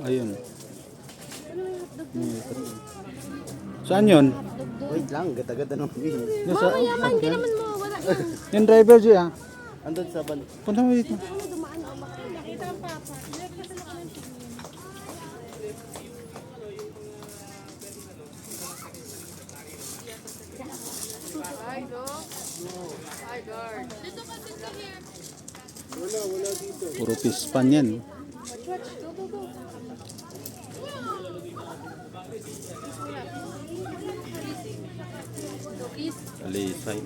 Ayun. Saan yun? Wait lang, gata-gata ng pin. Nasa, Yaman, hindi naman mawawala yan. yung driver siya. Andun sa balik. Punta mo dito. Kami dumaan o makita ang papa. Puro pispan yan. Alisay.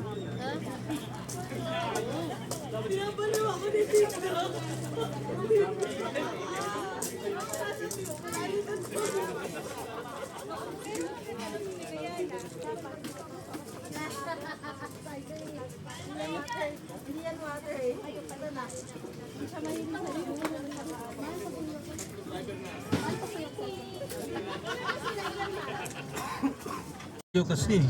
Yo kasi.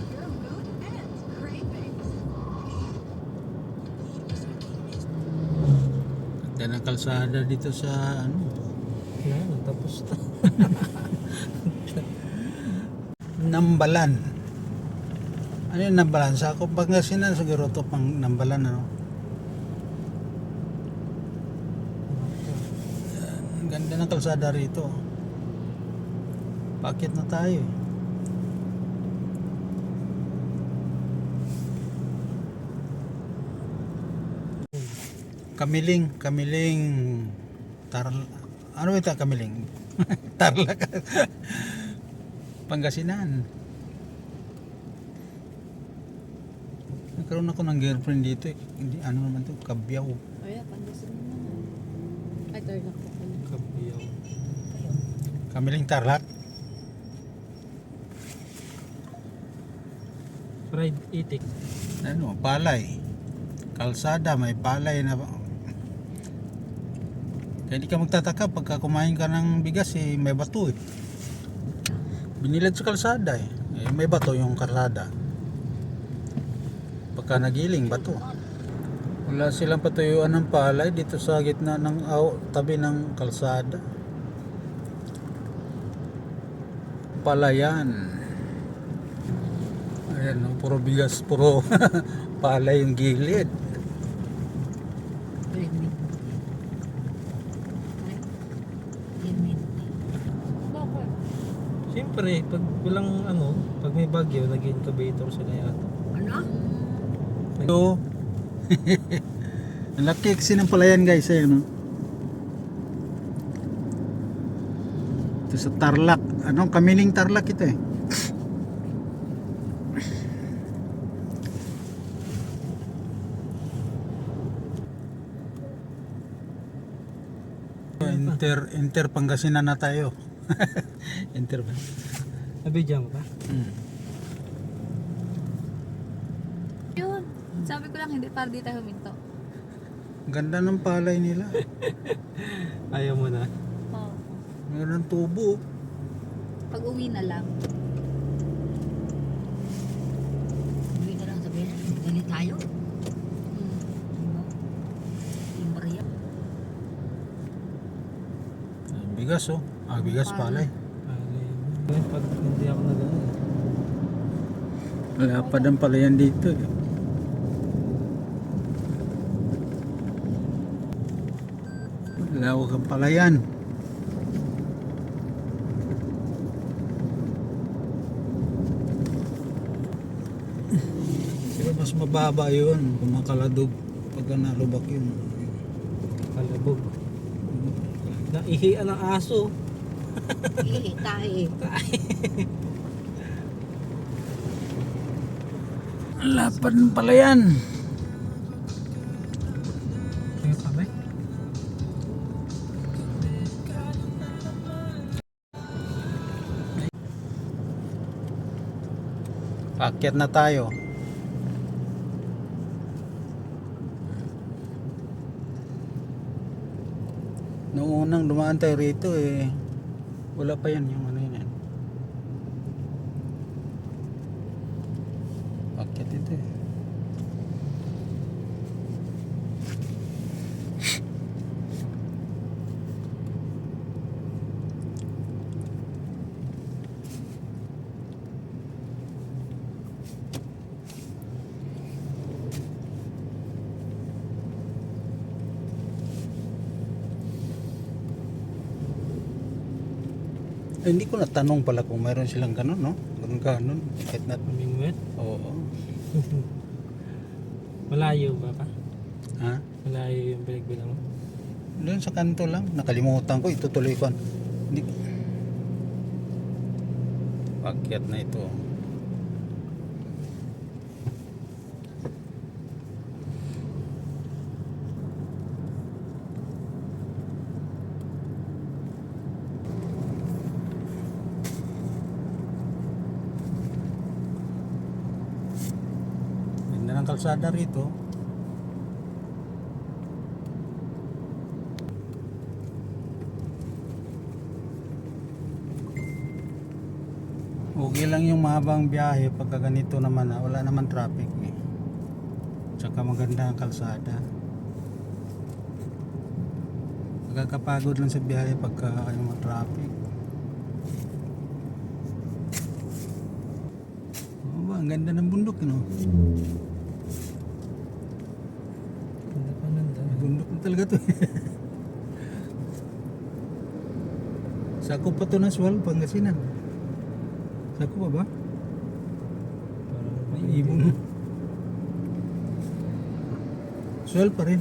Ganda ng kalsada dito sa ano. Yan, tapos na. Nambalan. Ano yung Nambalan? Sa ako Pangasinan siguro to pang Nambalan ano. Ang ganda ng kalsada rito. Pakit na tayo. Kamiling ano ito Kamiling? Tarlac. Pangasinan. Nagkaroon ako ng girlfriend dito eh. Hindi, ano naman to, Kabyaw. Ay, pandasin mo naman. Ay, Tarlac po pala. Kabyaw. Kamiling Tarlac. Fried itik. Ano, palay. Kalsada, may palay na. Kaya hindi ka magtataka pagka kumain ka ng bigas eh, may bato eh. Binilad sa kalsada eh. May bato yung kalsada. Pagka nagiling, bato. Wala silang patuyuan ng palay dito sa gitna ng tabi ng kalsada. Palayan. Ayan, no, puro bigas, puro palay yung gilid. Bakit? Siyempre, pag walang pag may bagyo, nag-incubator sila yata. Ito. Ang laki kasi ng palayan guys eh, no? Ito sa Tarlac. Anong Kamiling Tarlac ito eh. Inter Pangasinan na tayo. Inter ba? Nabidyan mo ba? Yun. Sabi ko lang, hindi para di tayo huminto. Ganda ng palay nila. Ayaw mo na. Oo. Meron ng tubo. Pag uwi na lang. Uwi na lang sabihin, galit tayo. Yung Maria. Bigas oh. Bigas palay. Pag hindi ako nag-ano. Wala pa ng palayan dito eh. Lawak ang palayan. Pero mas mababa yun kung makaladog pagka nalubak yun. Kalabog. Naihian ng aso. Tae. Ang lapad ng palayan. Tingnan pa ba? Paakyat na tayo. Noong unang dumaan tayo rito eh, wala pa yan yung ano yun. Paakyat ito eh. Ay, hindi ko natanong pala kung mayroon silang ganun, no? Ganun. Kahit na... Pamingwit. Oo. Malayo ba pa? Ha? Malayo yung pinagbilang mo. Doon sa kanto lang. Nakalimutan ko. Itutuloy ko. Hindi. Pakyat na ito. Ganda ng kalsada rito. Okay lang yung mahabang biyahe pagka ganito naman, wala naman traffic eh. Tsaka maganda ang kalsada. Magkakapagod lang sa biyahe pagka yung traffic. Oh, ba, ang ganda ng bundok, no? Ganda pa nanda. Bundok na talaga to. Sakop pa to ng Sual, Pangasinan. Sakop pa ba? Parang May ibon. Sual pa rin.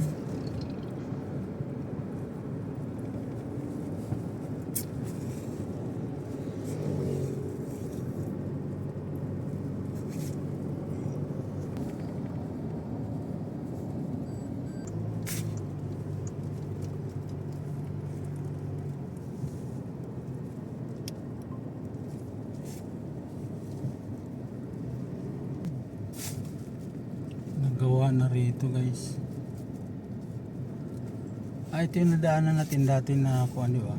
Nagawa na rito, guys. Ito yung nadaanan natin dati na kuan, di ba?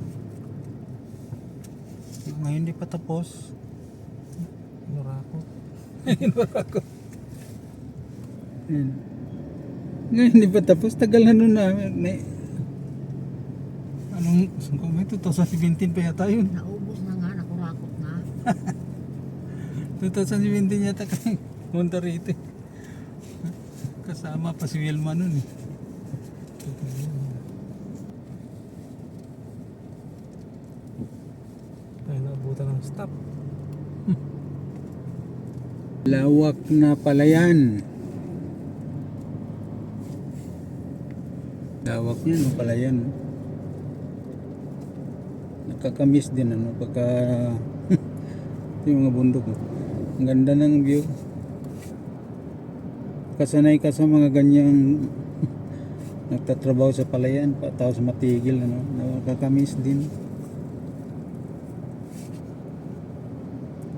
Ngayon di pa tapos. Norako. Ayan. Ngayon di pa tapos. Tagal na nun na. Anong, kung may 2017 pa yata yun. Naubos na nga, nakurakot na. 2017 yata kami punta rito. Kasama pa si Wilma nun eh. Ay, naabutan ng stop. Lawak na palayan. Lawak niya no, palayan. Nakakamiss din ano pagka ito yung mga bundok. Ang ganda ng view. Kasanay ka sa mga ganyang nagtatrabaho sa palayan, tapos matigil ano, nakakamiss din.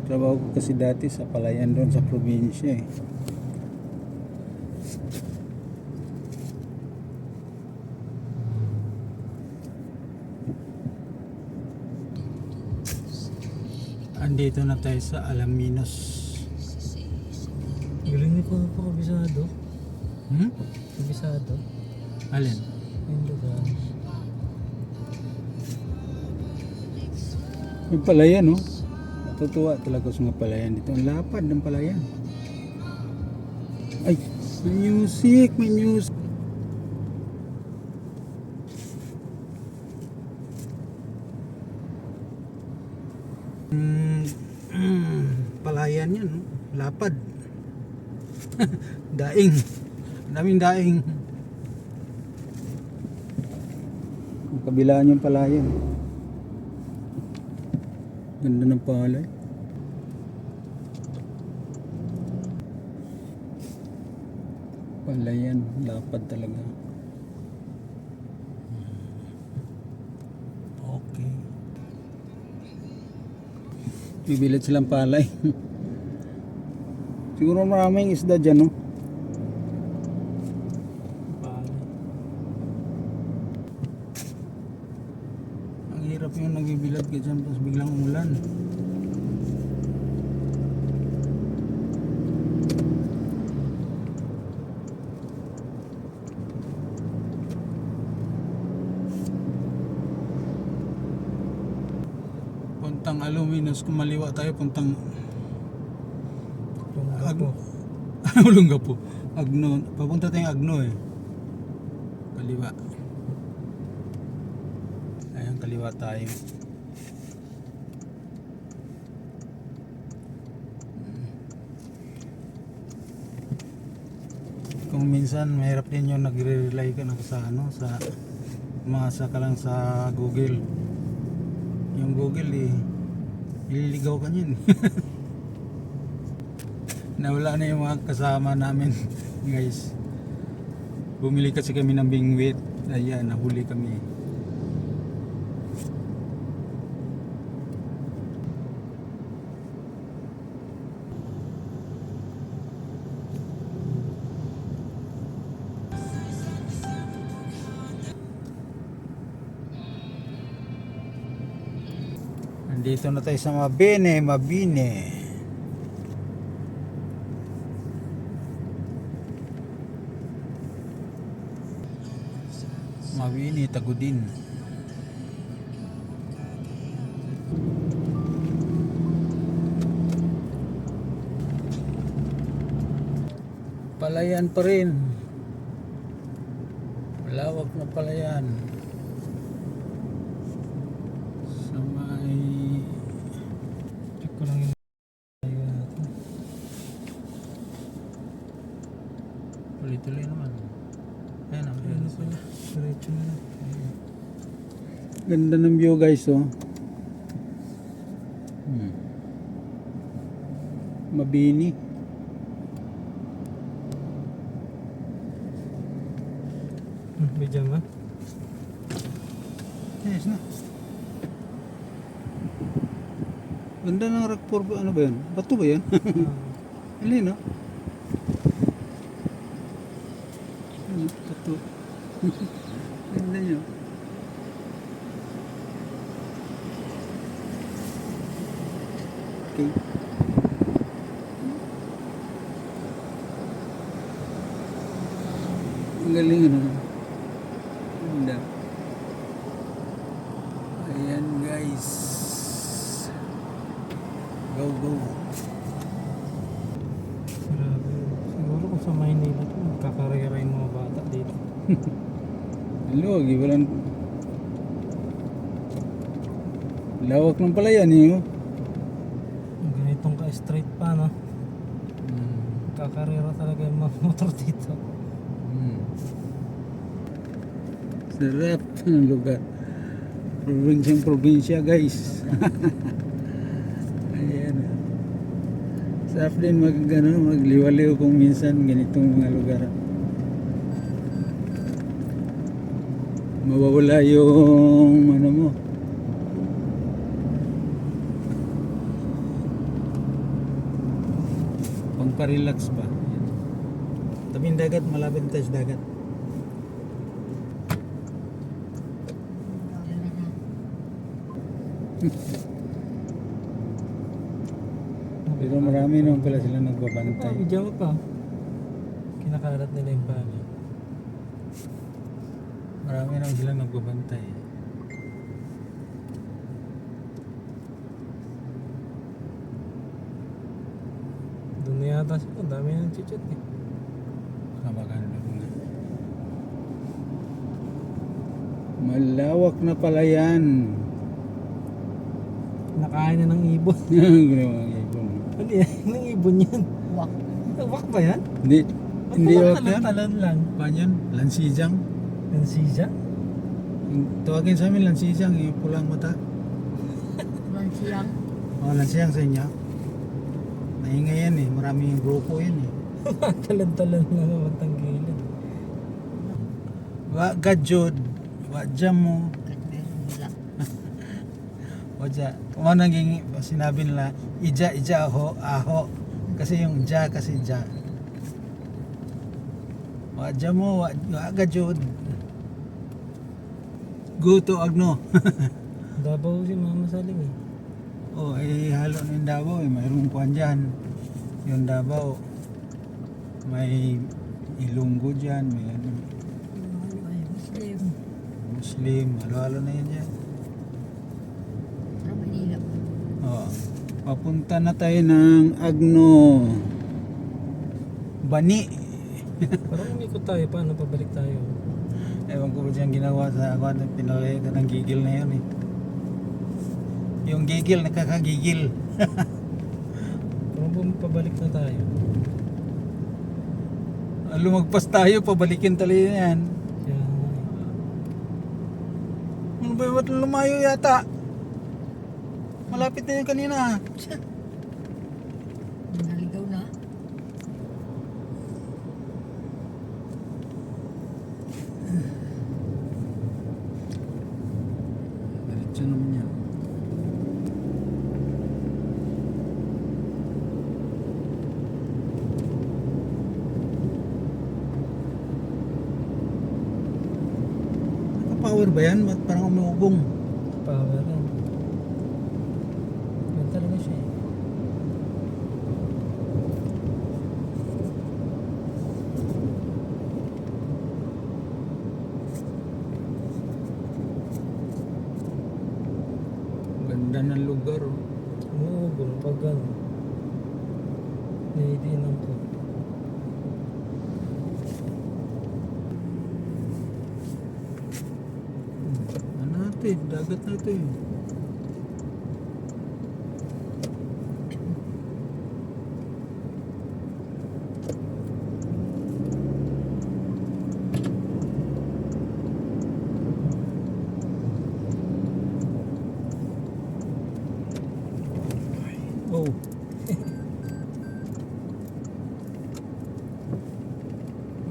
Trabaho ko kasi dati sa palayan doon sa probinsya eh. Andito na tayo sa Alaminos. Galing ni Papa, kabisado. Kabisado. Alin? Yung lugar. Yung palayan no? Natutuwa talaga sa mga palayan dito. Ang lapad ng palayan. Ay, may music, may music. Palayan yan, no? Lapad. Daing. Daming daing. Ang kabilaan yung palayan. Ganda ng palay. Palayan, lapad talaga. Okay. Bibilad silang palay. Siguro maraming isda dyan, no? Pala. Ang hirap yung nagbibilad ka dyan tapos biglang umulan. Puntang Alaminos, kumaliwa tayo, puntang Ako. Ulungga po. Agno. Papunta tayong Agno eh. Kaliwa. Ayan, kaliwa tayo. Kung minsan mahirap din yung nagre-rely ka na sa ano, sa umasa ka lang sa Google. Yung Google ililigaw ka niyan. Nawala na yung mga kasama namin guys. Bumili kasi kami ng bingwit. Ayan, nahuli kami. Nandito na tayo sa Mabini, Mabini. Mabini, Tagudin. Palayan pa rin. Malawak na palayan. Sa may Check ko lang yung tayo natin. tuloy-tuloy naman. Ayan ang Ano pala? Diretso na lang. ganda ng view guys, oh. Mabini. Pijama. Yes na. Ganda ng rock for ano ba yan? Bato ba yan? Alin, no? Bato. Ganda nyo. Okay. Ang galing, ano? Ganda. Ayan guys. Go, go. Grabe. Siguro kung sa Maynila to, magkakarera yung mga bata dito. Luwag, walang lawak ng palayan eh. Oh. Ganitong ka-straight pa, no? Kakarera talaga yung mga motor dito. Sarap ng lugar. Probinsyang probinsya guys. Ayan. Sarap din magliwaliw kung minsan ganitong mga lugar. Mawawala yung ano mo. Pangpa-relax ba? Tabing dagat, malapit tayo sa dagat. Pero marami naman pala sila nagbabantay. Pijama pa. Kinakalat nila yung bala. Marami naman sila nagbabantay. Doon na yata siya. Ang dami nang chichat eh. Kabagan na nga. Malawak na palayan. Nakain na ng ibon. Grabe ang ibon. Ano yan? Ng ibon yan. Wak. Wak ba yan? Hindi. Hindi Ba't wak yan. talon lang? Paano yan? Lansijang. Yan siya? Tawagin sa amin lansijang. Yung pulang mata. Walang siyang. O, lansijang sa inyo. Naingay yan eh. Maraming grupo yan eh. Talon-talon lang naman ang gilid. Wa gajod. Wa jam mo. Meron wala. Oja. Kung ano naging sinabi nila, ija, aho, aho. Kasi yung ja, kasi ja. Waja mo, waga jud. Guto agno. Dabaw si Mama Saling eh. Oh, halo na yung Davao eh. Mayroong kuwan dyan. Yung Davao. May Ilonggo dyan. May ano, Ay, Muslim. Muslim. Halo-halo na yan dyan. Sa Manila. Oh. Papunta na tayo ng Agno. Bani. Parang umikot tayo. Paano pabalik tayo? Ewan ko ba dyan ginawa sa ako. Pinalay ka ng gigil na yan eh. Yung gigil, nakakagigil. Parang pabalik na tayo. Lumagpas tayo, pabalikin talaga yan. Kaya, Ano ba ba't lumayo yata? Malapit na yun kanina. Naligaw na. Diretso naman yan. Naka-power ba yan? Ba't parang umuugong? power rin. Yan talaga siya eh. Ganda ng lugar oh. Umuugong pag ano. Naidinan ko. Ano natin? Dagat na ito eh. Oh.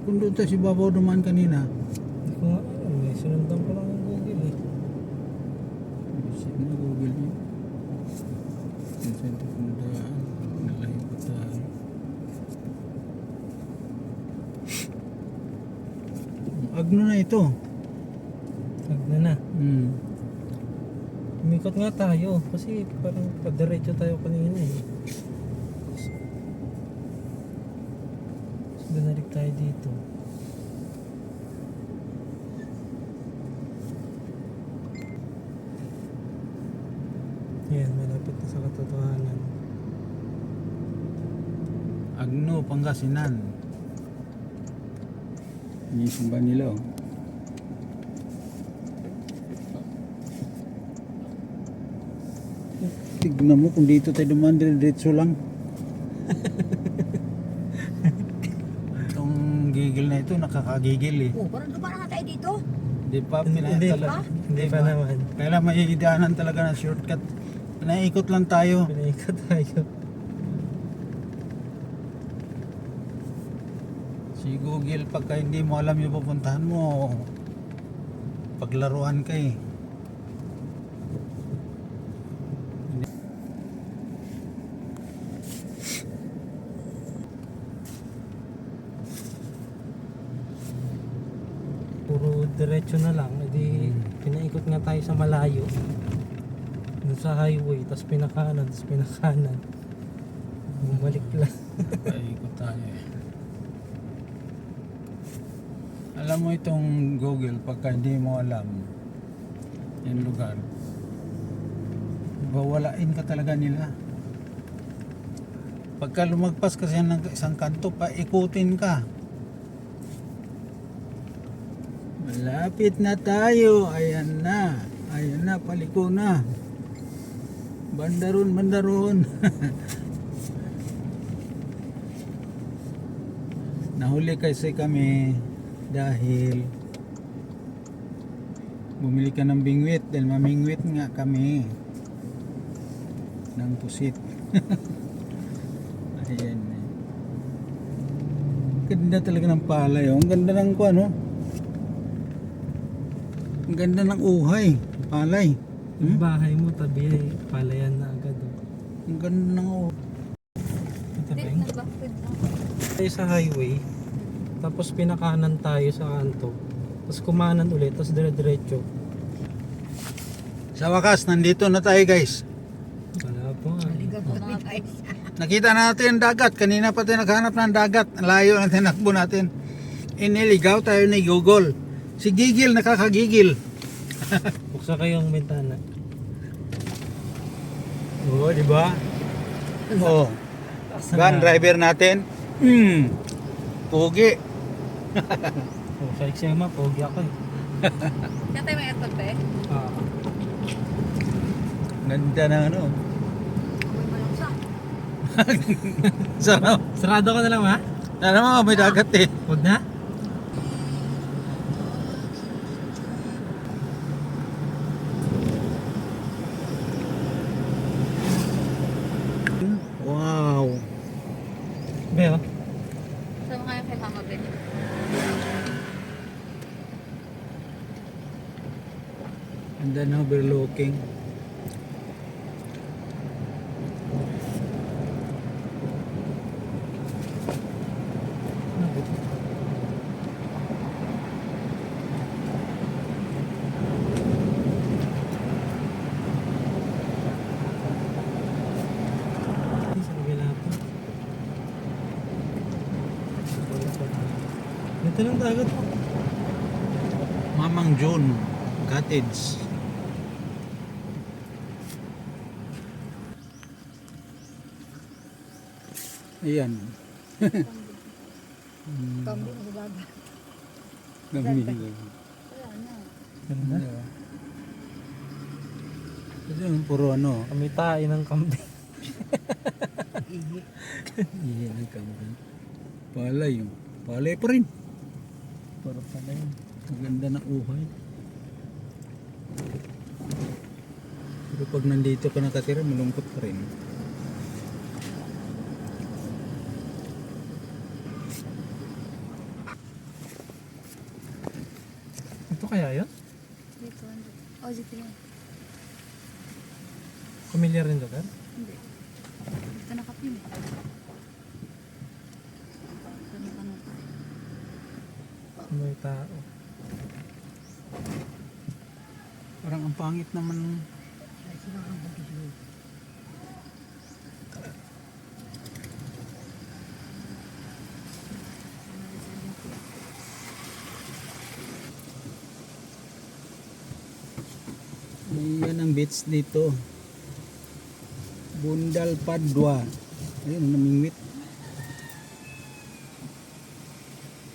Kung doon tayo si Babaw dumaan kanina. Hindi ko nga alam eh. Sinundan ko lang yung Google eh. Isip na Google yun. Incentive ng daan. Nalayo pa tayo. Agno na ito. Tag na. Hmm. Umikot nga tayo kasi parang padiretso tayo kanina eh. So, binalik tayo dito. Yan, malapit na sa katotohanan. Agno, Pangasinan. Inisumba nila oh. Tignan mo kung dito tayo dumaan, diretso lang. Itong gigil na ito, nakakagigil eh. Oh, parang dumaan na tayo dito. Di pa, Hindi pinatala. Hindi pa naman. Kailangan may idaanan talaga ng shortcut. Pinaikot lang tayo. Pinaikot tayo. Si Google, pagka hindi mo alam yung pupuntahan mo, paglaruan ka eh. Puro diretso na lang. Edi pinaikot nga tayo sa malayo. Doon sa highway. Tapos pinakanan. Tapos pinakanan. Bumalik lang. Paikot tayo eh. Alam mo itong Google, pagka hindi mo alam yung lugar, bawalain ka talaga nila. Pagka lumagpas kasi ng isang kanto, paikutin ka. Malapit na tayo. Ayan na. Ayan na, paliko na. Bandaron, bandaron. Nahuli kasi kami dahil bumili ka ng bingwit dahil mamingwit nga kami ng pusit. Ayan. Ganda talaga ng palay oh. Ang ganda ng ano. Ang ganda ng uhay, palay. Yung bahay mo tabi ay palayan na agad. Oh. Ang ganda ng uhay. Ito ba Hindi, yung nag-backfeed lang. tayo sa highway. Tapos pinakanan tayo sa kanto. Tapos kumanan ulit. Tapos dire-diretso. Sa wakas, nandito na tayo guys. Wala po nga. Naligaw na mga guys. Nakita natin ang dagat. Kanina pa tayo naghanap ng dagat. Ang layo na tinakbo natin. Iniligaw tayo ni Google. Si Gigil nakakagigil. Buksan kayong bintana. Oo, di ba? Oo. Van driver natin. Pugi. Oh, sa eksema, pogi ako eh. Kaya tayo may aircon pa eh. Ah, Ganda na ano. Amoy malungsa. Sarap. sarado ka na lang ha? Na naman may dagat eh. Huwag na? Wow. Beo? Sama kayo kay Mama Ben. And then overlooking. Sa kabila pa. Ito ng dagat po. Mamang June Cottage. Ayan. Kambing sa dagat. Dami. Wala na. Ganda. Ito yung puro ano. Kami tayo ng kambing. Iyan ang kambing. Palay yung. Palay pa rin. Puro pala yun. Ang ganda ng uhay. Pero pag nandito ka nakatira, malungkot pa rin. Ito kaya yun? Dito, ano? Oh, dito yan. Familiar rin lugar? Hindi. Dito nakapin. Ano? May tao. Parang ang pangit naman. Ay, sino ang bagay? Yan ang beach dito. Bundal Padua. Ayun, namingwit.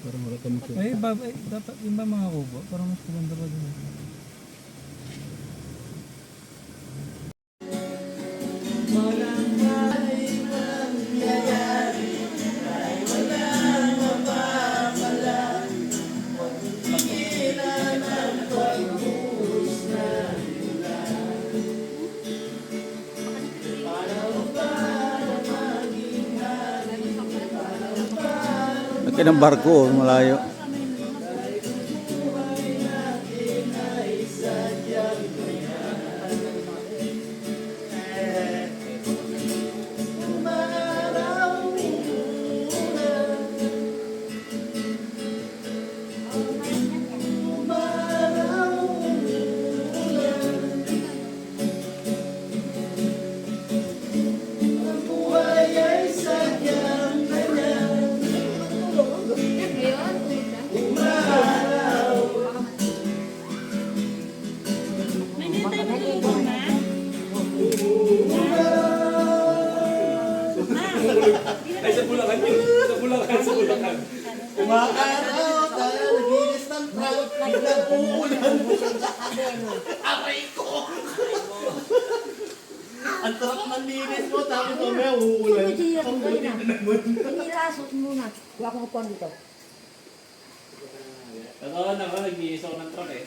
Parang wala ka makita. Ay, dapat yung ba mga kubo? Parang mas maganda pa din. Laki ng barko, malayo. Umaaraw, tayo naginis ng truck, biglang uulan. Aray ko! Ang truck ng linis mo, tapos mamaya uulan. Ang buti na naman. Nirasot muna. Wala akong upuan dito. Totoo naman, nag-iisa ako ng truck eh.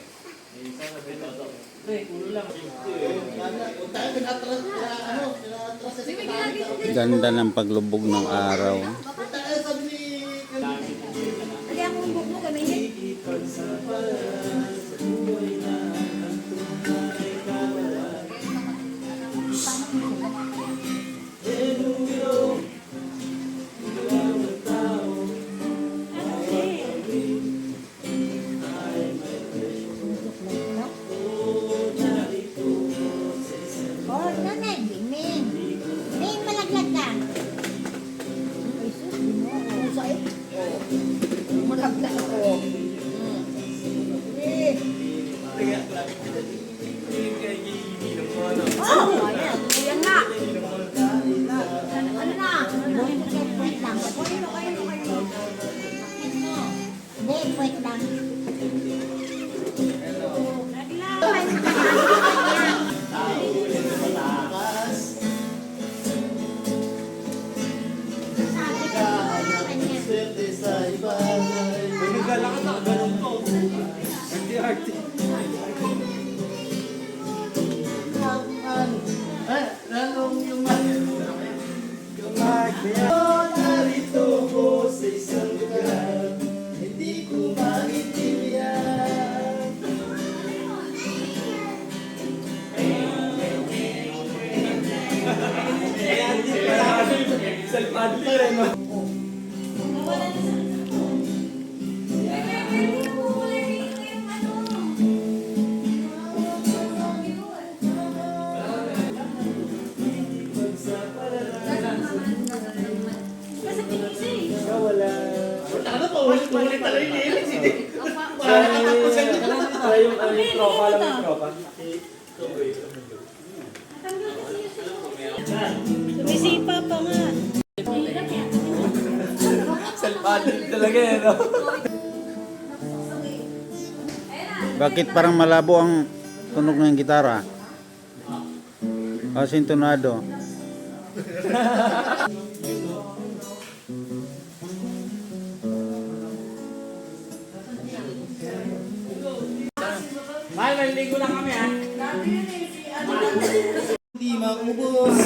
Nag-iisa ako ng truck. Ito eh, ulo lang. Kung tayo pinatras, pinatras sa sikatari. Ganda ng paglubog ng araw. Kung tayo sabi ni... Hindi akong buk mo kami. Oh, nanay, Ming. Ming, malaglag ka. Ay, sus. Ano pa, ulit talaga yung linis, hindi. Sumisipa pa nga. Bakit parang malabo ang tunog ng gitara? Kasi tonado. Mahal, maliligo lang kami ha. Hindi makubos.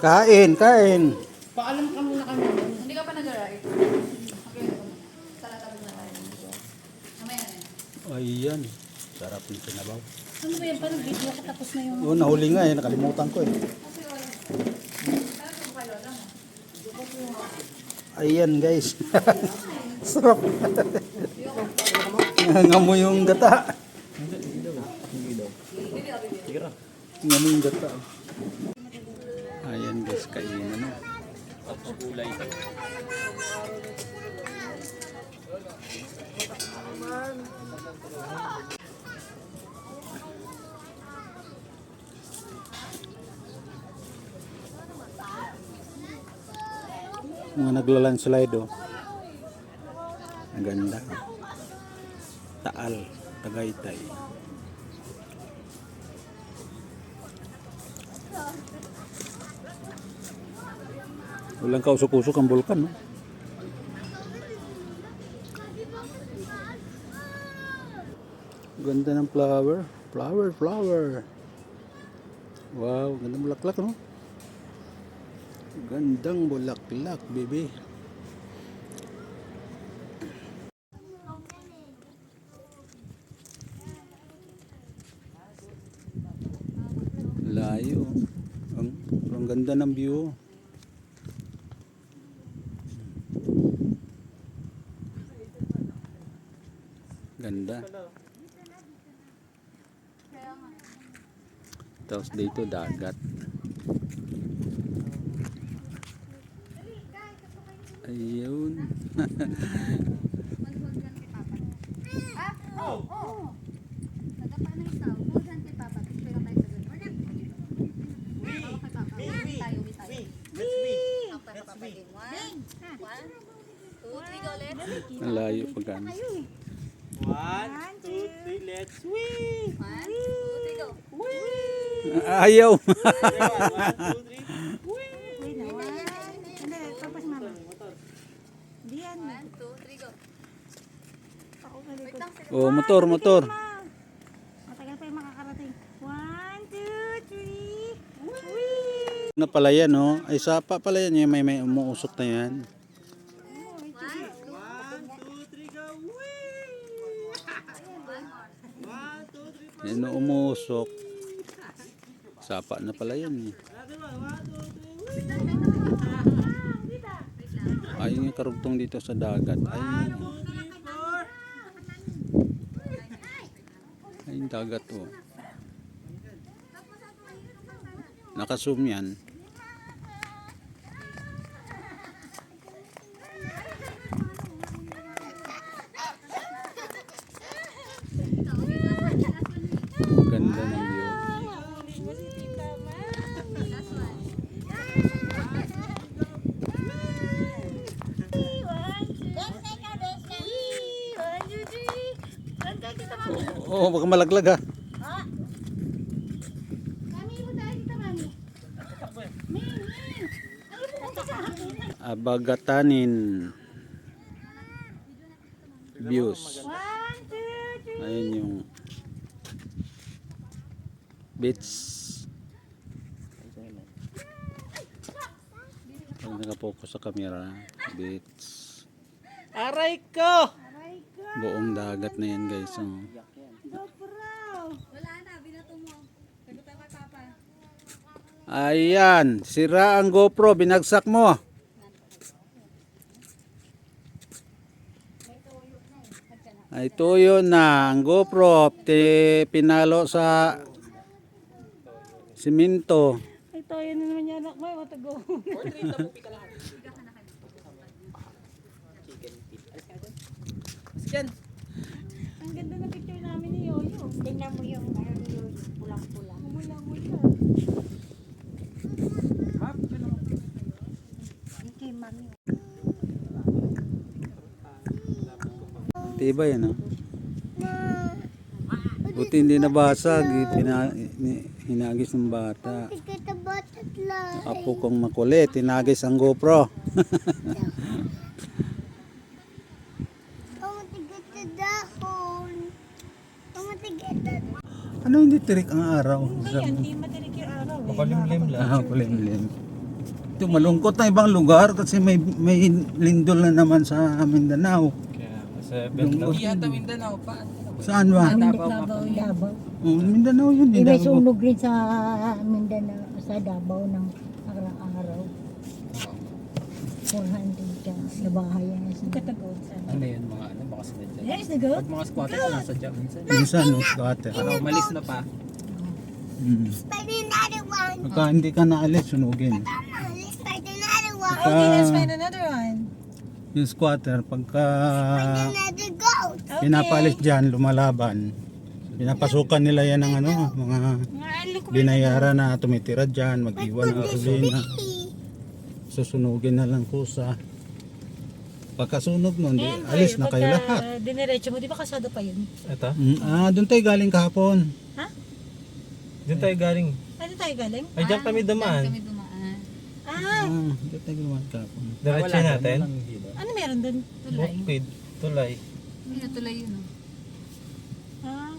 Kain, kain. Hindi ka pa nag-arrive. Okay, talatawag na tayo. Mamaya na yan. Ayan. Sarap ng sinabaw. Ano ba yan? Parang video ka tapos na yung... Oh, nahuli nga eh. Nakalimutan ko eh. Ayan guys. Sarap. Ngamoy yung gata. Ngamoy yung gata. Ayan guys, kainan na. Tapos gulay. Mga naglalandslide oh. Ang ganda. Taal, Tagaytay. Walang kausok-usok ang bulkan, no? Ganda ng flower. Flower, flower. Wow, gandang bulaklak, no? Gandang bulaklak, baby. Layo. Ang ganda ng view. Ganda. Tapos dito dagat. Ayun. Ang layo pagkano. 1, 2, 3, let's swing! Ayaw. 1, 2, 3. Oh, motor, motor. Matagal pa yung makakarating. 1, 2, 3. Na pala yan, no? Ay, sapa pala yan. Yung may umuusok na yan. 1, 2, 3, go! Whee! 1, 2, 3, Yan na umuusok. Sapa na pala yan, eh. Ayun yung karugtong dito sa dagat. Ayun. Ayun dagat, oh. Naka-zoom yan. Ganda ng view. Oo, baka malaglag ha. Abagatanin views. Ayun yung Beach. Pag nakapokus sa camera, beach. Aray ko! Buong dagat na yan guys. Oh. Wala na, binato mo. Sagot tayo kay Papa. Ayan, sira ang GoPro, binagsak mo. Ay tuyo na ang GoPro, pinalo sa simento. Ito, yun na naman yan. May matago. Ang ganda ng picture namin ni Yoyo. Tingnan mo yung ano ni Yoyo. Pulang-pulang. Pulang-pulang. Kay mami. Tiba yan, oh. Buti hindi nabasag, hinagis ng bata. Apo kong makulit, hinagis ang GoPro. Ano hindi tirik ang araw? Hindi matirik yung araw. Makulimlim lang. Kulimlim. Ito malungkot na ibang lugar kasi may lindol na naman sa Mindanao. Kaya, 7 lang. Iyata Mindanao pa. Saan ba? Davao. Davao. Oh, Mindanao yun. May Davao. sunog rin sa Mindanao, sa Davao ng araw. 400 ka. Nabahayan na sa Katagod. Ano yun mga ano, baka sa dyan. Yes, the goat. Pag mga squatter ko nasa dyan minsan. Minsan, no, scatter. Ano, umalis na pa. Pagka hindi ka naalis, sunugin. Okay, let's find another one. Yung squatter, pagka pinapalis dyan, lumalaban. Pinapasukan nila yan ng ano, mga binayaran na tumitira dyan, mag-iwan ng gasolina. Susunugin na lang kusa. Pagkasunog nun, di, alis na kayo lahat. Diniretso mo, di ba kasado pa yun? Ito? Doon tayo galing kahapon. Diyan tayo galing. Ano tayo galing? Ay, diyan kami dumaan. Kami dumaan. Doon tayo galing kahapon. Diretso natin. Ano meron dun? Tulay. Bukid. Tulay. Hindi na tulay yun. Oh.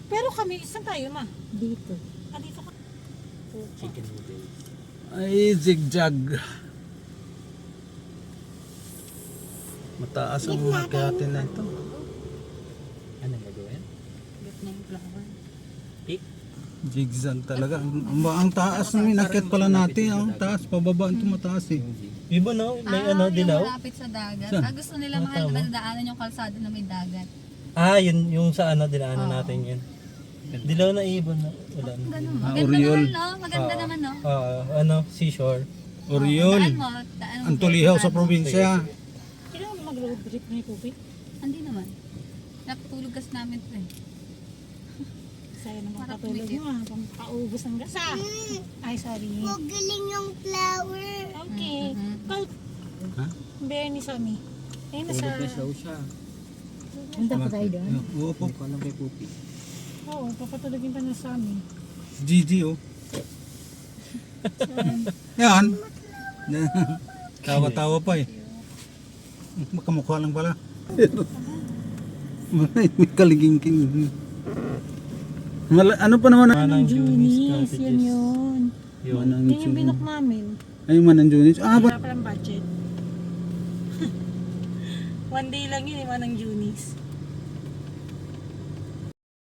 Pero kami, saan tayo ma? Dito. Dito ka. Chicken noodles. Ay, zigzag. Mataas ang mga kayatin na ito. Anong gagawin? Gat na yung flower. Peak? Zigzag talaga. Ang taas na minakit pala natin. Ang taas, pababa ito mataas eh. Iba no? May ano, yung dilaw? malapit sa dagat. Saan? Gusto nila mahal na daanan yung kalsada na may dagat. Ah, yun yung sa ano, dinaanan Oo. natin yun. Dilaw na ibon na. Wala na. Ganun. Ah, Maganda Oriol. naman, no? Maganda Oo. naman, no? Ano, seashore. Oriol. Daan mo, daan mo. Ang tulihaw sa probinsya. Kailangan mo mag-road trip na yung tubig. Hindi naman. Nakatulog kasi namin ito eh. Sa'yo naman Para katulog tumikit. mo habang paubos ng gasa. Ay, sorry. Magaling yung flower. Okay. Well, Ha? Bernie Sammy. Ayun na sa... siya. Punta pa tayo doon? Oo po. Ko alam kay Pupi. Oo, papatulogin pa na sa amin. Gigi oh. Yan. Tawa-tawa pa eh. Makamukha lang pala. May kaliging-king. Ano pa naman? Manang Junis, Junis yan yun. Yun. Manang Yan yung binok namin. Ay, Manang Junis. Ah, Wala palang budget. One day lang yun, Manang Junis.